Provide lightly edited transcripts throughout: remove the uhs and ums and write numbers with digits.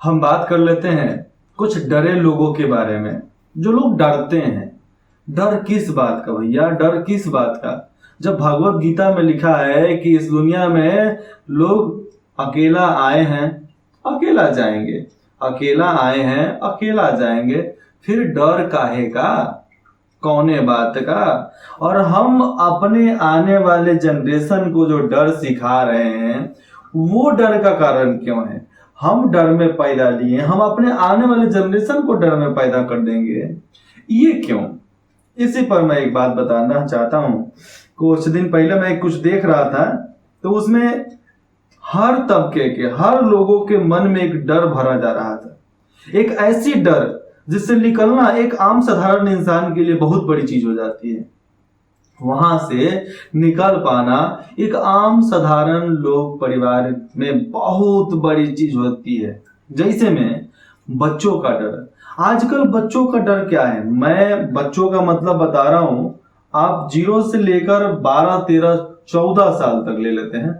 हम बात कर लेते हैं कुछ डरे लोगों के बारे में। जो लोग डरते हैं, डर किस बात का भैया, डर किस बात का? जब भगवत गीता में लिखा है कि इस दुनिया में लोग अकेला आए हैं अकेला जाएंगे, अकेला आए हैं अकेला जाएंगे, फिर डर काहे का, कौने बात का? और हम अपने आने वाले जनरेशन को जो डर सिखा रहे हैं, वो डर का कारण क्यों है? हम डर में पैदा लिए, हम अपने आने वाले जनरेशन को डर में पैदा कर देंगे, ये क्यों? इसी पर मैं एक बात बताना चाहता हूं। कुछ दिन पहले मैं कुछ देख रहा था, तो उसमें हर तबके के, हर लोगों के मन में एक डर भरा जा रहा था। एक ऐसी डर जिससे निकलना एक आम साधारण इंसान के लिए बहुत बड़ी चीज हो जाती है। वहां से निकल पाना एक आम साधारण लोग परिवार में बहुत बड़ी चीज होती है। जैसे में बच्चों का डर। आजकल बच्चों का डर क्या है? मैं बच्चों का मतलब बता रहा हूं, आप 0 से लेकर 12, 13, 14 साल तक ले लेते हैं।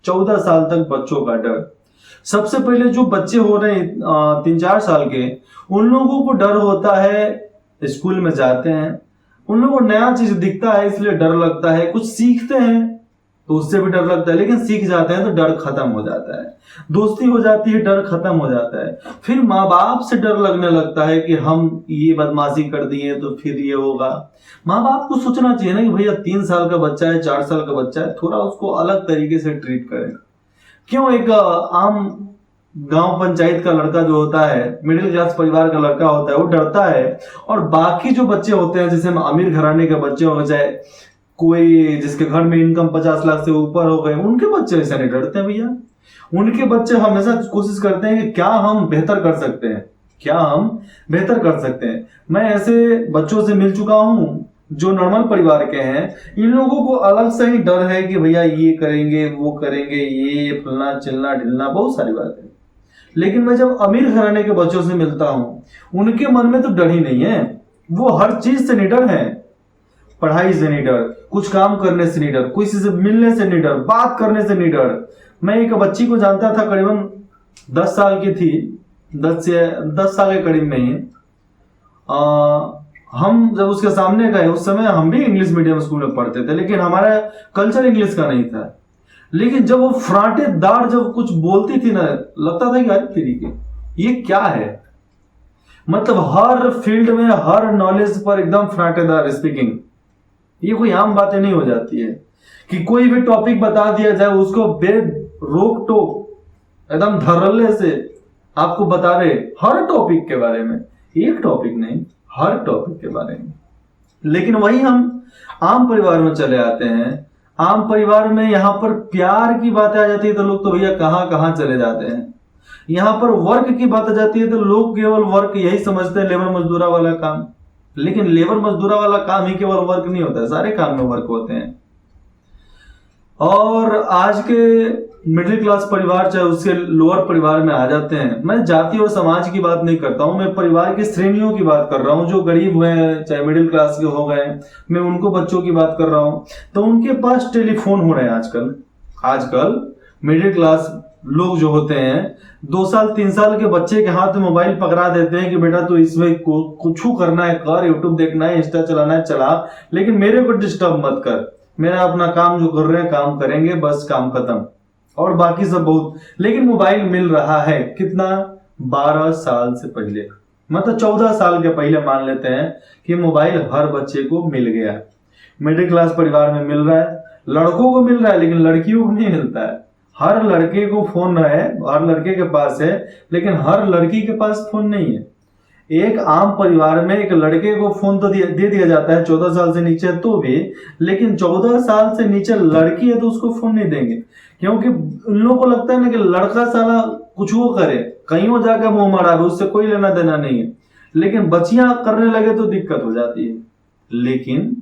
14 साल तक बच्चों का डर। सबसे पहले जो बच्चे हो रहे हैं 3-4 साल के, उन लोगों को डर होता है, स्कूल में जाते हैं, उन लोगों को नया चीज दिखता है इसलिए डर लगता है। कुछ सीखते हैं तो उससे भी डर लगता है, लेकिन सीख जाते हैं तो डर खत्म हो जाता है। दोस्ती हो जाती है, डर खत्म हो जाता है। फिर माँ बाप से डर लगने लगता है कि हम ये बदमाशी कर दिए तो फिर ये होगा। माँ बाप को सोचना चाहिए ना कि भैया 3 साल का बच्चा है, 4 साल का बच्चा है, थोड़ा उसको अलग तरीके से ट्रीट करें। क्यों एक आम गांव पंचायत का लड़का जो होता है, मिडिल क्लास परिवार का लड़का होता है, वो डरता है, और बाकी जो बच्चे होते हैं, जैसे अमीर घराने के बच्चे हो गए, चाहे कोई जिसके घर में इनकम 50 लाख से ऊपर हो गए, उनके बच्चे ऐसा नहीं डरते हैं भैया। उनके बच्चे हमेशा कोशिश करते हैं कि क्या हम बेहतर कर सकते हैं, क्या हम बेहतर कर सकते हैं। मैं ऐसे बच्चों से मिल चुका हूं जो नॉर्मल परिवार के हैं। इन लोगों को अलग से ही डर है कि भैया ये करेंगे, वो करेंगे, ये फलना चिलना ढिलना, बहुत सारी बातें। लेकिन मैं जब अमीर घराने के बच्चों से मिलता हूं, उनके मन में तो डर ही नहीं है। वो हर चीज से निडर है। पढ़ाई से निडर, कुछ काम करने से निडर, किसी से मिलने से निडर, बात करने से निडर। मैं एक बच्ची को जानता था, करीबन 10 साल की थी, 10 साल के करीब में ही। हम जब उसके सामने गए, उस समय हम भी इंग्लिश मीडियम स्कूल में पढ़ते थे, लेकिन हमारा कल्चर इंग्लिश का नहीं था। लेकिन जब वो फराटेदार जब कुछ बोलती थी ना, लगता था कि अरे तरीके ये क्या है। मतलब हर फील्ड में, हर नॉलेज पर एकदम फराटेदार स्पीकिंग। ये कोई आम बातें नहीं हो जाती है कि कोई भी टॉपिक बता दिया जाए, उसको रोक टोक एकदम धड़ल्ले से आपको बता रहे हर टॉपिक के बारे में। एक टॉपिक नहीं, हर टॉपिक के बारे में। लेकिन वही हम आम परिवार में चले आते हैं। आम परिवार में यहाँ पर प्यार की बातें आ जाती है तो लोग तो भैया कहां कहां चले जाते हैं। यहाँ पर वर्क की बात आ जाती है तो लोग केवल वर्क यही समझते हैं, लेबर मजदूरा वाला काम। लेकिन लेबर मजदूरा वाला काम ही केवल वर्क नहीं होता है, सारे काम में वर्क होते हैं। और आज के मिडिल क्लास परिवार चाहे उसके लोअर परिवार में आ जाते हैं। मैं जाति और समाज की बात नहीं करता हूं, मैं परिवार की श्रेणियों की बात कर रहा हूं। जो गरीब हुए हैं, चाहे मिडिल क्लास के हो गए, मैं उनको बच्चों की बात कर रहा हूं। तो उनके पास टेलीफोन हो रहे हैं आजकल मिडिल क्लास लोग जो होते हैं, 2 साल 3 साल के बच्चे के हाथ में मोबाइल पकड़ा देते हैं कि बेटा तो इसमें कुछ करना है कर, यूट्यूब देखना है, इंस्टा चलाना है चला, लेकिन मेरे को डिस्टर्ब मत कर। मेरा अपना काम जो कर रहे हैं काम करेंगे, बस काम खत्म, और बाकी सब बहुत। लेकिन मोबाइल मिल रहा है कितना? 12 साल से पहले, मतलब 14 साल के पहले मान लेते हैं कि मोबाइल हर बच्चे को मिल गया। मिडिल क्लास परिवार में मिल रहा है, लड़कों को मिल रहा है, लेकिन लड़कियों को नहीं मिलता है। हर लड़के को फोन है, हर लड़के के पास है, लेकिन हर लड़की के पास फोन नहीं है। एक आम परिवार में एक लड़के को फोन तो दे दिया जाता है 14 साल से नीचे तो भी, लेकिन 14 साल से नीचे लड़की है तो उसको फोन नहीं देंगे, क्योंकि उन लोगों को लगता है ना कि लड़का साला कुछ वो करे, कहीं वो जाकर मुंह मारा, उससे कोई लेना देना नहीं है। लेकिन बच्चियां करने लगे तो दिक्कत हो जाती है। लेकिन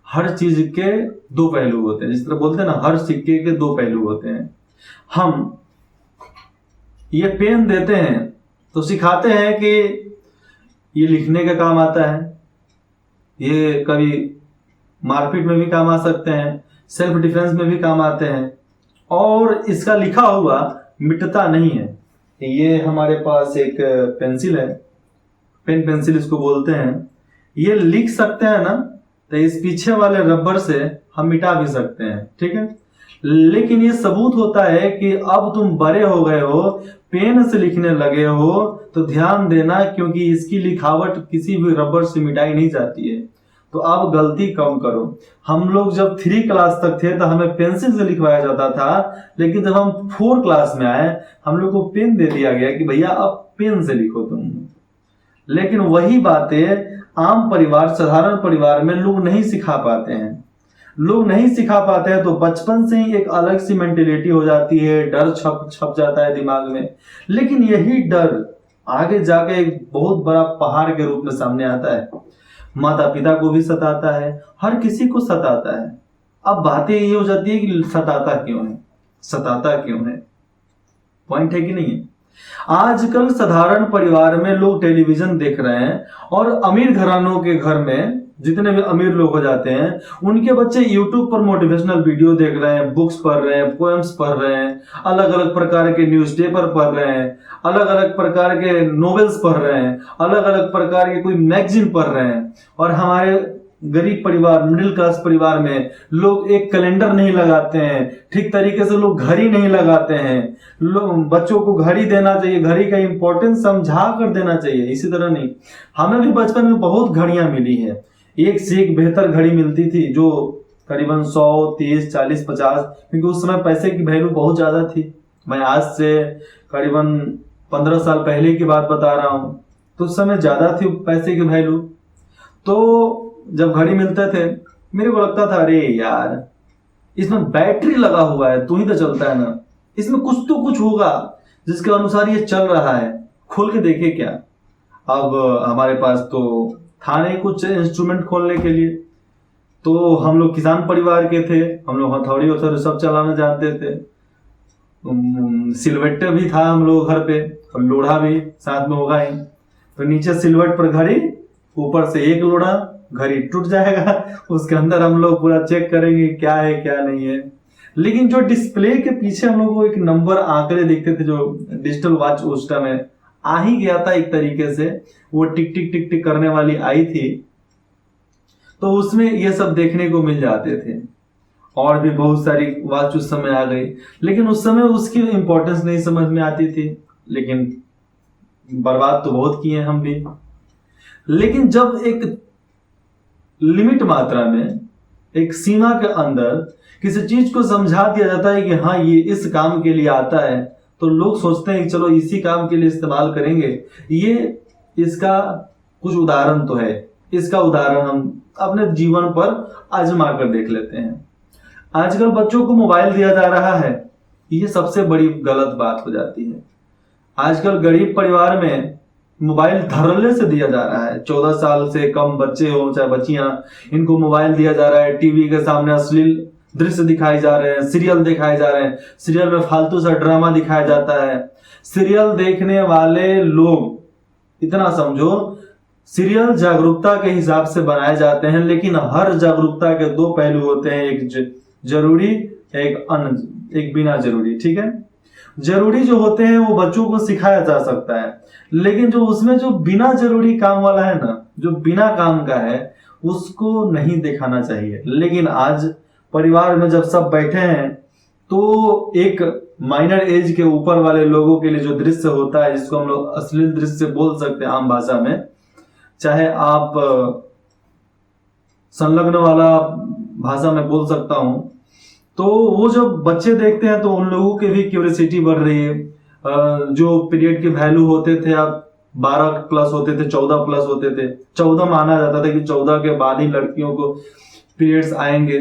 हर चीज के 2 पहलू होते हैं, जिस तरह बोलते हैं ना, हर सिक्के के 2 पहलू होते हैं। हम ये पेन देते हैं तो सिखाते हैं कि ये लिखने का काम आता है, ये कभी मारपीट में भी काम आ सकते हैं, सेल्फ डिफेंस में भी काम आते हैं, और इसका लिखा हुआ मिटता नहीं है। ये हमारे पास एक पेंसिल है, पेन पेंसिल इसको बोलते हैं। ये लिख सकते हैं ना, तो इस पीछे वाले रबर से हम मिटा भी सकते हैं, ठीक है। लेकिन ये सबूत होता है कि अब तुम बड़े हो गए हो, पेन से लिखने लगे हो, तो ध्यान देना, क्योंकि इसकी लिखावट किसी भी रबर से मिटाई नहीं जाती है। तो अब गलती कम करो। हम लोग जब 3 क्लास तक थे तो हमें पेंसिल से लिखवाया जाता था, लेकिन जब हम 4 क्लास में आए हम लोग को पेन दे दिया गया कि भैया अब पेन से लिखो तुम। लेकिन वही बातें आम परिवार, साधारण परिवार में लोग नहीं सिखा पाते हैं। लोग नहीं सिखा पाते हैं तो बचपन से ही एक अलग सी मेंटेलिटी हो जाती है, डर छप जाता है दिमाग में। लेकिन यही डर आगे जाके एक बहुत बड़ा पहाड़ के रूप में सामने आता है। माता पिता को भी सताता है, हर किसी को सताता है। अब बातें ये हो जाती है कि सताता क्यों है, सताता क्यों है, पॉइंट है कि नहीं है। आजकल साधारण परिवार में लोग टेलीविजन देख रहे हैं, और अमीर घरानों के घर में जितने भी अमीर लोग हो जाते हैं उनके बच्चे यूट्यूब पर मोटिवेशनल वीडियो देख रहे हैं, बुक्स पढ़ रहे हैं, पोएम्स पढ़ रहे हैं, अलग अलग प्रकार के न्यूज़पेपर पढ़ रहे हैं, अलग अलग प्रकार के नॉवेल्स पढ़ रहे हैं, अलग अलग प्रकार के कोई मैगजीन पढ़ रहे हैं। और हमारे गरीब परिवार, मिडिल क्लास परिवार में लोग एक कैलेंडर नहीं लगाते हैं, ठीक तरीके से लोग घड़ी नहीं लगाते हैं। लोग बच्चों को घड़ी देना चाहिए, घड़ी का इंपॉर्टेंस समझा कर देना चाहिए, इसी तरह नहीं। हमें भी बचपन में बहुत घड़ियां मिली है, एक से एक बेहतर घड़ी मिलती थी, जो करीबन 100, 30, 40, 50, क्योंकि उस समय पैसे की वैल्यू बहुत ज्यादा थी। मैं आज से करीबन 15 साल पहले की बात बता रहा हूं, तो उस समय ज्यादा थी पैसे की वैल्यू। तो जब घड़ी मिलते थे मेरे को लगता था, अरे यार इसमें बैटरी लगा हुआ है, तू ही तो चलता है ना, इसमें कुछ तो कुछ होगा जिसके अनुसार ये चल रहा है, खोल के देखे क्या। अब हमारे पास तो था नहीं कुछ इंस्ट्रूमेंट खोलने के लिए, तो हम लोग किसान परिवार के थे, हम लोग हथौड़ी वथौड़ी सब चलाना जानते थे। सिलवट्टे भी था हम लोग घर पे, और लोढ़ा भी साथ में होगा ही। तो नीचे सिलवट पर घड़ी, ऊपर से एक लोढ़ा, घड़ी टूट जाएगा, उसके अंदर हम लोग पूरा चेक करेंगे क्या है क्या नहीं है। लेकिन जो डिस्प्ले के पीछे हम लोग को एक नंबर, आंकड़े दिखते थे, जो डिजिटल वॉच उस टाइम आ ही गया था एक तरीके से, वो टिक टिक टिक टिक करने वाली आई थी, तो उसमें ये सब देखने को मिल जाते थे। और भी बहुत सारी वॉच उस समय आ गई, लेकिन उस समय उसकी इंपॉर्टेंस नहीं समझ में आती थी। लेकिन बर्बाद तो बहुत किए हम भी। लेकिन जब एक लिमिट मात्रा में, एक सीमा के अंदर किसी चीज को समझा दिया जाता है कि हाँ ये इस काम के लिए आता है, तो लोग सोचते हैं कि चलो इसी काम के लिए इस्तेमाल करेंगे। ये इसका कुछ उदाहरण तो है, इसका उदाहरण हम अपने जीवन पर आजमा कर देख लेते हैं। आजकल बच्चों को मोबाइल दिया जा रहा है, ये सबसे बड़ी गलत बात हो जाती है। आजकल गरीब परिवार में मोबाइल धड़ल्ले से दिया जा रहा है। 14 साल से कम बच्चे हो चाहे बच्चियां, इनको मोबाइल दिया जा रहा है। टीवी के सामने अश्लील दृश्य दिखाए जा रहे हैं, सीरियल दिखाए जा रहे हैं, सीरियल में फालतू सा ड्रामा दिखाया जाता है। सीरियल देखने वाले लोग, इतना समझो, सीरियल जागरूकता के हिसाब से बनाए जाते हैं, लेकिन हर जागरूकता के 2 पहलू होते हैं, एक जरूरी, एक बिना जरूरी, ठीक है। जरूरी जो होते हैं वो बच्चों को सिखाया जा सकता है, लेकिन जो उसमें जो बिना जरूरी काम वाला है ना, जो बिना काम का है, उसको नहीं दिखाना चाहिए। लेकिन आज परिवार में जब सब बैठे हैं तो एक माइनर एज के ऊपर वाले लोगों के लिए जो दृश्य होता है, जिसको हम लोग अश्लील दृश्य बोल सकते हैं आम भाषा में, चाहे आप संलग्न वाला भाषा में बोल सकता हूं, तो वो जब बच्चे देखते हैं तो उन लोगों की भी क्यूरियोसिटी बढ़ रही है। जो पीरियड के वैल्यू होते थे, आप 12 प्लस होते थे, 14 प्लस होते थे, 14 माना जाता था कि 14 के बाद ही लड़कियों को पीरियड्स आएंगे,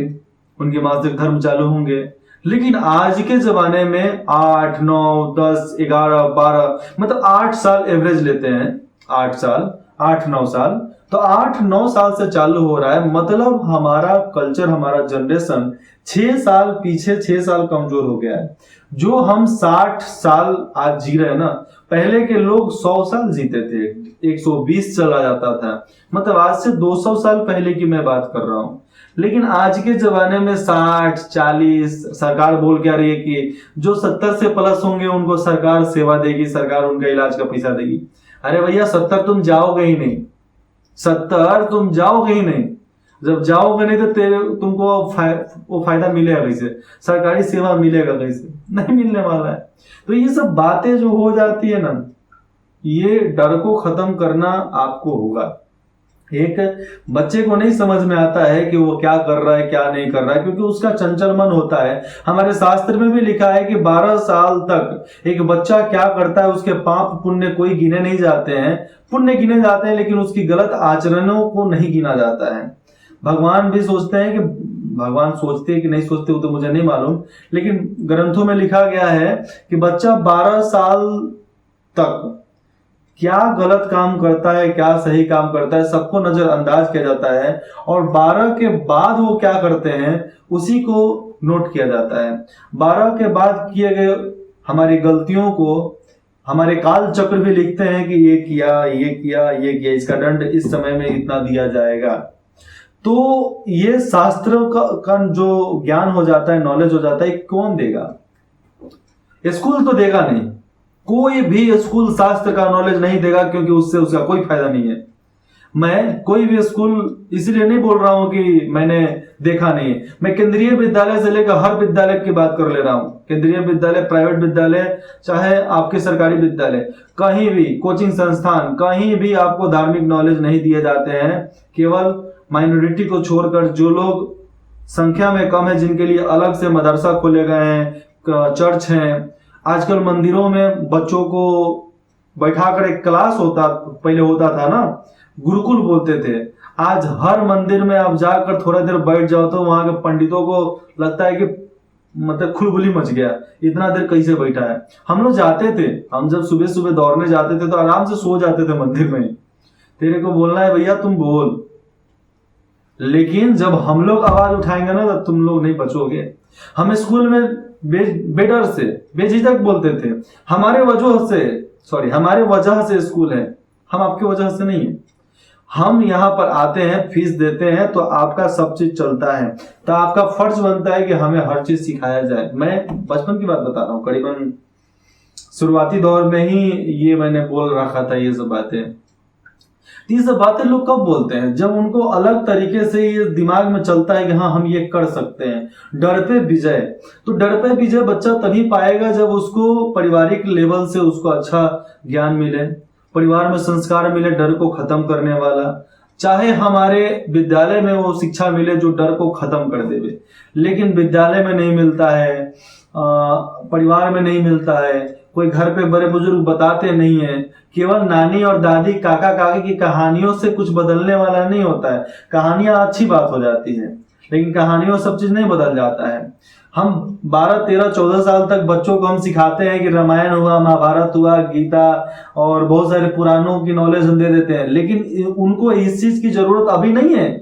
उनके मासिक धर्म चालू होंगे। लेकिन आज के जमाने में 8, 9, 10, 11, 12, मतलब 8 साल एवरेज लेते हैं, 8 साल, 8-9 साल, तो 8-9 साल से चालू हो रहा है, मतलब हमारा कल्चर, हमारा जनरेशन 6 साल पीछे, 6 साल कमजोर हो गया है। जो हम 60 साल आज जी रहे हैं ना, पहले के लोग 100 साल जीते थे, 120 चला जाता था। मतलब आज से 200 साल पहले की मैं बात कर रहा हूं। लेकिन आज के जमाने में 60-40, सरकार बोल क्या रही है कि जो 70 से प्लस होंगे उनको सरकार सेवा देगी, सरकार उनका इलाज का पैसा देगी। अरे भैया 70 तुम जाओगे ही नहीं, 70 तुम जाओगे ही नहीं। जब जाओगे नहीं तो तुमको वो फायदा मिलेगा कैसे, सरकारी सेवा मिलेगा कैसे, नहीं मिलने वाला है। तो ये सब बातें जो हो जाती है ना, ये डर को खत्म करना आपको होगा। एक बच्चे को नहीं समझ में आता है कि वो क्या कर रहा है क्या नहीं कर रहा है, क्योंकि उसका चंचल मन होता है। हमारे शास्त्र में भी लिखा है कि 12 साल तक एक बच्चा क्या करता है, उसके पाप पुण्य कोई गिने नहीं जाते हैं। पुण्य गिने जाते हैं लेकिन उसकी गलत आचरणों को नहीं गिना जाता है। भगवान भी सोचते हैं कि, भगवान सोचते हैं कि नहीं सोचते वो तो मुझे नहीं मालूम, लेकिन ग्रंथों में लिखा गया है कि बच्चा 12 साल तक क्या गलत काम करता है क्या सही काम करता है सबको नजरअंदाज किया जाता है, और 12 के बाद वो क्या करते हैं उसी को नोट किया जाता है। 12 के बाद किए गए हमारी गलतियों को हमारे काल चक्र भी लिखते हैं कि ये किया ये किया ये किया, इसका दंड इस समय में इतना दिया जाएगा। तो ये शास्त्र का जो ज्ञान हो जाता है, नॉलेज हो जाता है, कौन देगा? स्कूल तो देगा नहीं, कोई भी स्कूल शास्त्र का नॉलेज नहीं देगा, क्योंकि उससे उसका कोई फायदा नहीं है। मैं कोई भी स्कूल इसलिए नहीं बोल रहा हूं कि मैंने देखा नहीं है, मैं केंद्रीय विद्यालय से लेकर हर विद्यालय की बात कर ले रहा हूं। केंद्रीय विद्यालय, प्राइवेट विद्यालय, चाहे आपके सरकारी विद्यालय, कहीं भी कोचिंग संस्थान, कहीं भी आपको धार्मिक नॉलेज नहीं दिए जाते हैं। केवल माइनॉरिटी को छोड़कर जो लोग संख्या में कम है, जिनके लिए अलग से मदरसा खोले गए हैं, चर्च हैं। आजकल मंदिरों में बच्चों को बैठाकर एक क्लास होता, पहले होता था ना, गुरुकुल बोलते थे। आज हर मंदिर में आप जाकर थोड़ा देर बैठ जाओ तो वहां के पंडितों को लगता है कि मतलब खुलबुली मच गया, इतना देर कैसे बैठा है। हम लोग जाते थे, हम जब सुबह सुबह दौड़ने जाते थे तो आराम से सो जाते थे मंदिर में। तेरे को बोलना है भैया तुम बोल, लेकिन जब हम लोग आवाज उठाएंगे ना तब तुम लोग नहीं बचोगे। हम स्कूल में बेडर से बेझिझक बोलते थे, हमारे वजह से स्कूल है, हम आपके वजह से नहीं है। हम यहाँ पर आते हैं, फीस देते हैं, तो आपका सब चीज चलता है, तो आपका फर्ज बनता है कि हमें हर चीज सिखाया जाए। मैं बचपन की बात बता रहा हूँ, करीबन शुरुआती दौर में ही ये मैंने बोल रखा था ये सब बातें। ये सब बातें लोग कब बोलते हैं? जब उनको अलग तरीके से ये दिमाग में चलता है कि हाँ हम ये कर सकते हैं। डर पे विजय, तो डर पे विजय बच्चा तभी पाएगा जब उसको पारिवारिक लेवल से उसको अच्छा ज्ञान मिले, परिवार में संस्कार मिले डर को खत्म करने वाला। चाहे हमारे विद्यालय में वो शिक्षा मिले जो डर को खत्म कर देवे, लेकिन विद्यालय में नहीं मिलता है, परिवार में नहीं मिलता है, कोई घर पे बड़े बुजुर्ग बताते नहीं है। केवल नानी और दादी, काका काकी की कहानियों से कुछ बदलने वाला नहीं होता है। कहानियां अच्छी बात हो जाती है, लेकिन कहानियों सब चीज नहीं बदल जाता है। हम 12, 13, 14 साल तक बच्चों को हम सिखाते हैं कि रामायण हुआ, महाभारत हुआ, गीता और बहुत सारे पुराणों की नॉलेज हम दे देते हैं, लेकिन उनको इस चीज की जरूरत अभी नहीं है।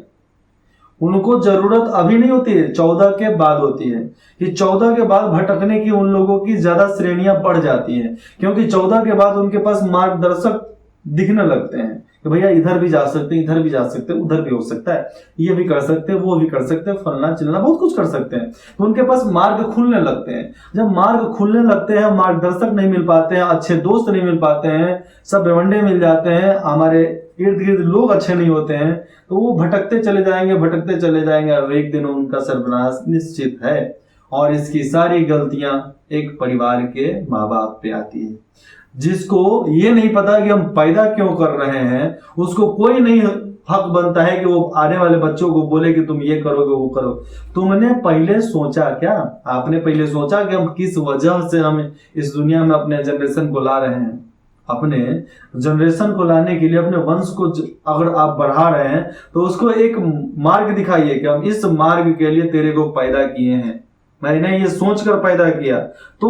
उनको जरूरत अभी नहीं होती है, 14 के बाद होती है। कि 14 के बाद भटकने की उन लोगों की ज्यादा श्रेणियां बढ़ जाती हैं, क्योंकि 14 के बाद उनके पास मार्गदर्शक दिखने लगते हैं कि भैया इधर भी जा सकते हैं, इधर भी जा सकते हैं, उधर भी हो सकता है, ये भी कर सकते हैं, वो भी कर सकते हैं, फलना चिलना बहुत कुछ कर सकते हैं। तो उनके पास मार्ग खुलने लगते हैं। जब मार्ग खुलने लगते हैं, मार्गदर्शक नहीं मिल पाते हैं, अच्छे दोस्त नहीं मिल पाते हैं, सब बेवंडे मिल जाते हैं, हमारे इर्द गिर्द लोग अच्छे नहीं होते हैं, तो वो भटकते चले जाएंगे और एक दिन उनका सर्वनाश निश्चित है। और इसकी सारी गलतियां एक परिवार के माँ बाप पे आती है, जिसको ये नहीं पता कि हम पैदा क्यों कर रहे हैं। उसको कोई नहीं हक बनता है कि वो आने वाले बच्चों को बोले कि तुम ये करोगे वो करो। तुमने पहले सोचा क्या? आपने पहले सोचा कि हम किस वजह से हम इस दुनिया में अपने जनरेशन को ला रहे हैं? अपने जनरेशन को लाने के लिए, अपने वंश को अगर आप बढ़ा रहे हैं तो उसको एक मार्ग दिखाइए कि हम इस मार्ग के लिए तेरे को पैदा किए हैं, मैंने ये सोचकर पैदा किया। तो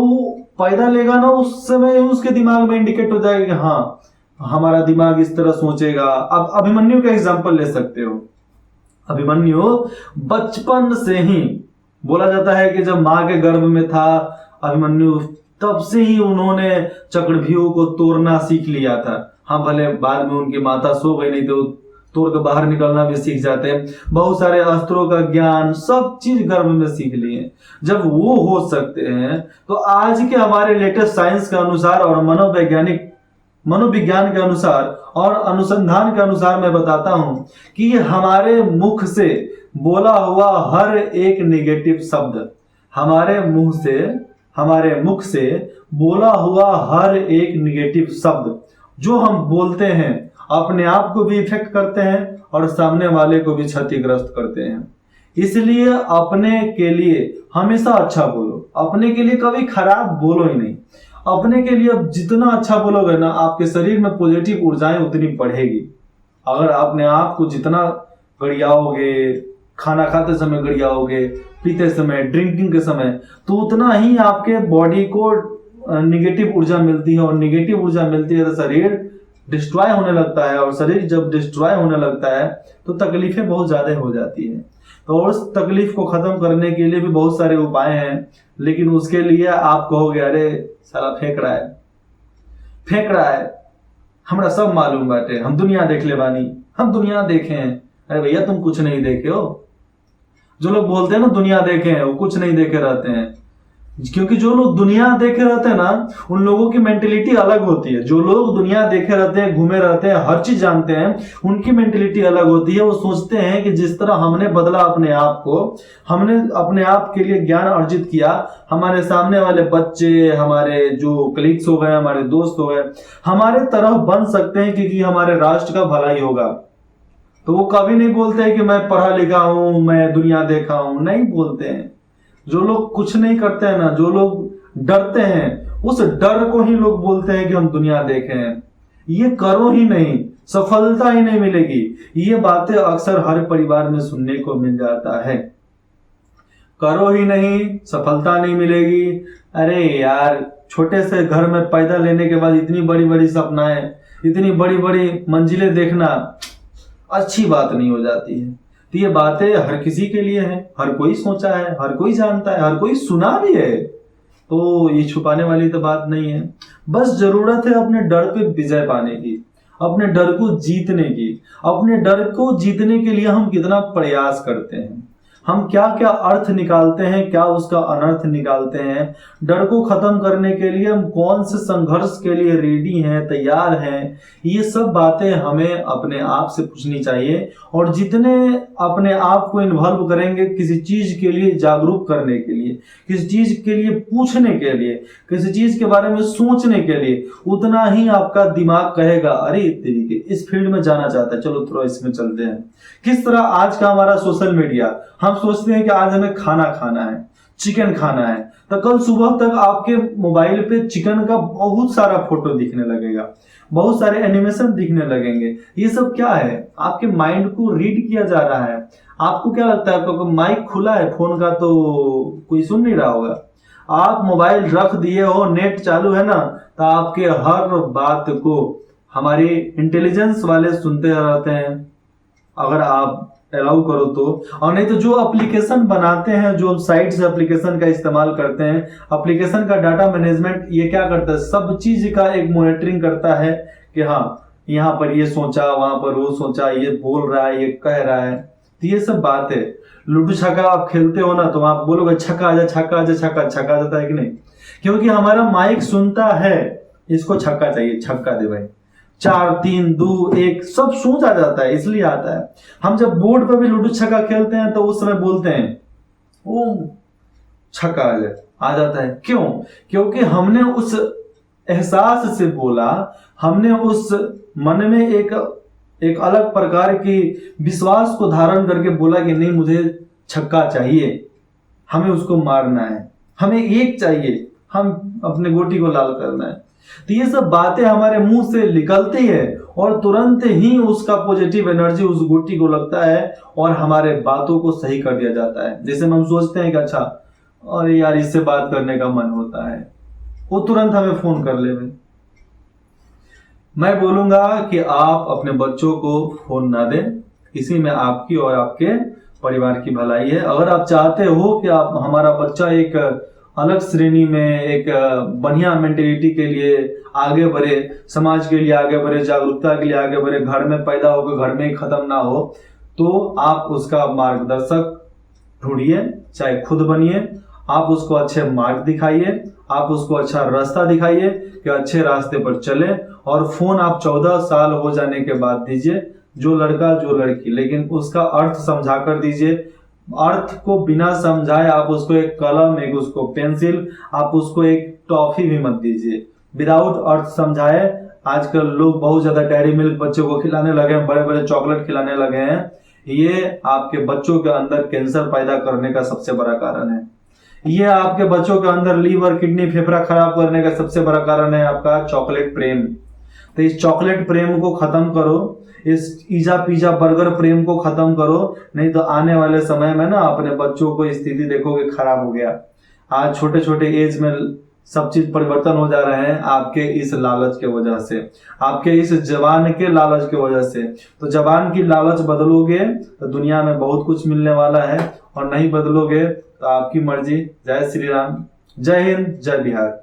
पैदा लेगा ना, उस समय उसके दिमाग में इंडिकेट हो जाएगा कि हाँ हमारा दिमाग इस तरह सोचेगा। अब अभिमन्यु का एग्जाम्पल ले सकते हो। अभिमन्यु बचपन से ही बोला जाता है कि जब माँ के गर्भ में था अभिमन्यु, तब से ही उन्होंने चक्रव्यूह को तोड़ना सीख लिया था। हाँ, भले बाद में उनकी माता सो गई, नहीं तो तोड़ के बाहर निकलना भी सीख जाते हैं। बहुत सारे अस्त्रों का ज्ञान, सब चीज गर्भ में सीख लिए। जब वो हो सकते हैं तो आज के हमारे लेटेस्ट साइंस के अनुसार और मनोविज्ञान के अनुसार और अनुसंधान के अनुसार मैं बताता हूं कि हमारे मुख से बोला हुआ हर एक नेगेटिव शब्द, हमारे मुख से बोला हुआ हर एक नेगेटिव शब्द जो हम बोलते हैं अपने आप को भी इफेक्ट करते हैं और सामने वाले को भी क्षतिग्रस्त करते हैं। इसलिए अपने के लिए हमेशा अच्छा बोलो, अपने के लिए कभी खराब बोलो ही नहीं। अपने के लिए जितना अच्छा बोलोगे ना, आपके शरीर में पॉजिटिव ऊर्जाएं उतनी बढ़ेगी। अगर अपने आप को जितना गड़ियाओगे, खाना खाते समय गड़ियाओगे, पीते समय, ड्रिंकिंग के समय, तो उतना ही आपके बॉडी को निगेटिव ऊर्जा मिलती है। और निगेटिव ऊर्जा मिलती है तो शरीर डिस्ट्रॉय होने लगता है, और शरीर जब डिस्ट्रॉय होने लगता है तो तकलीफें बहुत ज्यादा हो जाती हैं। तो उस तकलीफ को खत्म करने के लिए भी बहुत सारे उपाय हैं, लेकिन उसके लिए आप कहोगे अरे साला फेंक रहा है, हमरा सब मालूम बाटे, हम दुनिया देख ले बानी, हम दुनिया देखे हैं। अरे भैया तुम कुछ नहीं देखे हो। जो लोग बोलते हैं ना दुनिया देखे हैं, वो कुछ नहीं देखे रहते हैं। क्योंकि जो लोग दुनिया देखे रहते हैं ना, उन लोगों की मेंटेलिटी अलग होती है। जो लोग दुनिया देखे रहते हैं, घूमे रहते हैं, हर चीज जानते हैं, उनकी मेंटेलिटी अलग होती है। वो सोचते हैं कि जिस तरह हमने बदला अपने आप को, हमने अपने आप के लिए ज्ञान अर्जित किया, हमारे सामने वाले बच्चे, हमारे जो कलीग्स हो गए, हमारे दोस्त हो गए, हमारे तरह बन सकते हैं क्योंकि हमारे राष्ट्र का भलाई होगा। तो वो कभी नहीं बोलते हैं कि मैं पढ़ा लिखा हूं, मैं दुनिया देखा हूं, नहीं बोलते हैं। जो लोग कुछ नहीं करते हैं ना, जो लोग डरते हैं, उस डर को ही लोग बोलते हैं कि हम दुनिया देखे हैं। ये करो ही नहीं, सफलता ही नहीं मिलेगी। ये बातें अक्सर हर परिवार में सुनने को मिल जाता है। करो ही नहीं, सफलता नहीं मिलेगी। अरे यार, छोटे से घर में पैदा लेने के बाद इतनी बड़ी बड़ी सपनाएं, इतनी बड़ी बड़ी मंजिलें देखना अच्छी बात नहीं हो जाती है। तो ये बातें हर किसी के लिए है, हर कोई सोचा है, हर कोई जानता है, हर कोई सुना भी है। तो ये छुपाने वाली तो बात नहीं है। बस जरूरत है अपने डर पे विजय पाने की, अपने डर को जीतने की। अपने डर को जीतने के लिए हम कितना प्रयास करते हैं, हम क्या क्या अर्थ निकालते हैं, क्या उसका अनर्थ निकालते हैं। डर को खत्म करने के लिए हम कौन से संघर्ष के लिए रेडी हैं, तैयार हैं, ये सब बातें हमें अपने आप से पूछनी चाहिए। और जितने अपने आप को इन्वॉल्व करेंगे किसी चीज के लिए जागरूक करने के लिए, किसी चीज के लिए पूछने के लिए, किसी चीज के बारे में सोचने के लिए, उतना ही आपका दिमाग कहेगा अरे तरीके इस फील्ड में जाना चाहता है, चलो थोड़ा इसमें चलते हैं। किस तरह आज का हमारा सोशल मीडिया, हम सोचते हैं कि आज हमें खाना खाना है, चिकन खाना है, तो कल सुबह तक आपके मोबाइल पे चिकन का बहुत सारा फोटो दिखने लगेगा, बहुत सारे एनिमेशन दिखने लगेंगे। ये सब क्या है? आपके माइंड को रीड किया जा रहा है। आपको क्या लगता है, आपका माइक खुला है फोन का तो कोई सुन नहीं रहा होगा। आप मोबाइल रख दिए हो, नेट चालू है ना, तो आपके हर बात को हमारे इंटेलिजेंस वाले सुनते रहते हैं, अगर आप अलाउ करो तो। और नहीं तो जो एप्लीकेशन बनाते हैं, जो साइट से एप्लीकेशन का इस्तेमाल करते हैं, एप्लीकेशन का डाटा मैनेजमेंट ये क्या करता है, सब चीज का एक मॉनिटरिंग करता है कि हाँ यहाँ पर ये सोचा, वहां पर वो सोचा, ये बोल रहा है, ये कह रहा है। तो ये सब बात है। लूडो छक्का आप खेलते हो ना, तो आप बोलोगे छक्का आजा, छक्का आजा, छक्का छक्का जाता है कि नहीं? क्योंकि हमारा माइक सुनता है इसको छक्का चाहिए, छक्का दे भाई, 4 3 2 1 सब सोच आ जाता है, इसलिए आता है। हम जब बोर्ड पर भी लूडो छक्का खेलते हैं तो उस समय बोलते हैं ओ छक्का आ जाता है। क्यों? क्योंकि हमने उस एहसास से बोला, हमने उस मन में एक अलग प्रकार की विश्वास को धारण करके बोला कि नहीं मुझे छक्का चाहिए, हमें उसको मारना है, हमें एक चाहिए, हम अपने गोटी को लाल करना है। तो ये सब बातें हमारे मुंह से निकलती है और तुरंत ही उसका पॉजिटिव एनर्जी उस गोटी को लगता है और हमारे बातों को सही कर दिया जाता है। जैसे हम सोचते हैं कि अच्छा अरे यार इससे बात करने का मन होता है, वो तुरंत हमें फोन कर ले। मैं बोलूंगा कि आप अपने बच्चों को फोन ना दें। इसी में आपकी और आपके परिवार की भलाई है। अगर आप चाहते हो कि आप हमारा बच्चा एक अलग श्रेणी में, एक बढ़िया मेंटेलिटी के लिए आगे बढ़े, समाज के लिए आगे बढ़े, जागरूकता के लिए आगे बढ़े, घर में पैदा होकर घर में ही खत्म ना हो, तो आप उसका मार्गदर्शक ढूंढिए, चाहे खुद बनिए। आप उसको अच्छे मार्ग दिखाइए, आप उसको अच्छा रास्ता दिखाइए कि अच्छे रास्ते पर चले। और फोन आप 14 साल हो जाने के बाद दीजिए, जो लड़का जो लड़की, लेकिन उसका अर्थ समझा कर दीजिए। अर्थ को बिना समझाए आप उसको एक कलम, एक उसको पेंसिल, आप उसको एक टॉफी भी मत दीजिए विदाउट अर्थ समझाए। आजकल लोग बहुत ज्यादा डेयरी मिल्क बच्चों को खिलाने लगे हैं, बड़े बड़े चॉकलेट खिलाने लगे हैं। ये आपके बच्चों के अंदर कैंसर पैदा करने का सबसे बड़ा कारण है। ये आपके बच्चों के अंदर लीवर, किडनी, फेफड़ा खराब करने का सबसे बड़ा कारण है आपका चॉकलेट प्रेम। तो इस चॉकलेट प्रेम को खत्म करो, इस पिज्जा पिज्जा बर्गर प्रेम को खत्म करो, नहीं तो आने वाले समय में ना अपने बच्चों को स्थिति देखोगे खराब हो गया। आज छोटे छोटे एज में सब चीज परिवर्तन हो जा रहे हैं आपके इस लालच के वजह से, आपके इस जवान के लालच की वजह से। तो जवान की लालच बदलोगे तो दुनिया में बहुत कुछ मिलने वाला है, और नहीं बदलोगे तो आपकी मर्जी। जय श्री राम, जय हिंद, जय बिहार।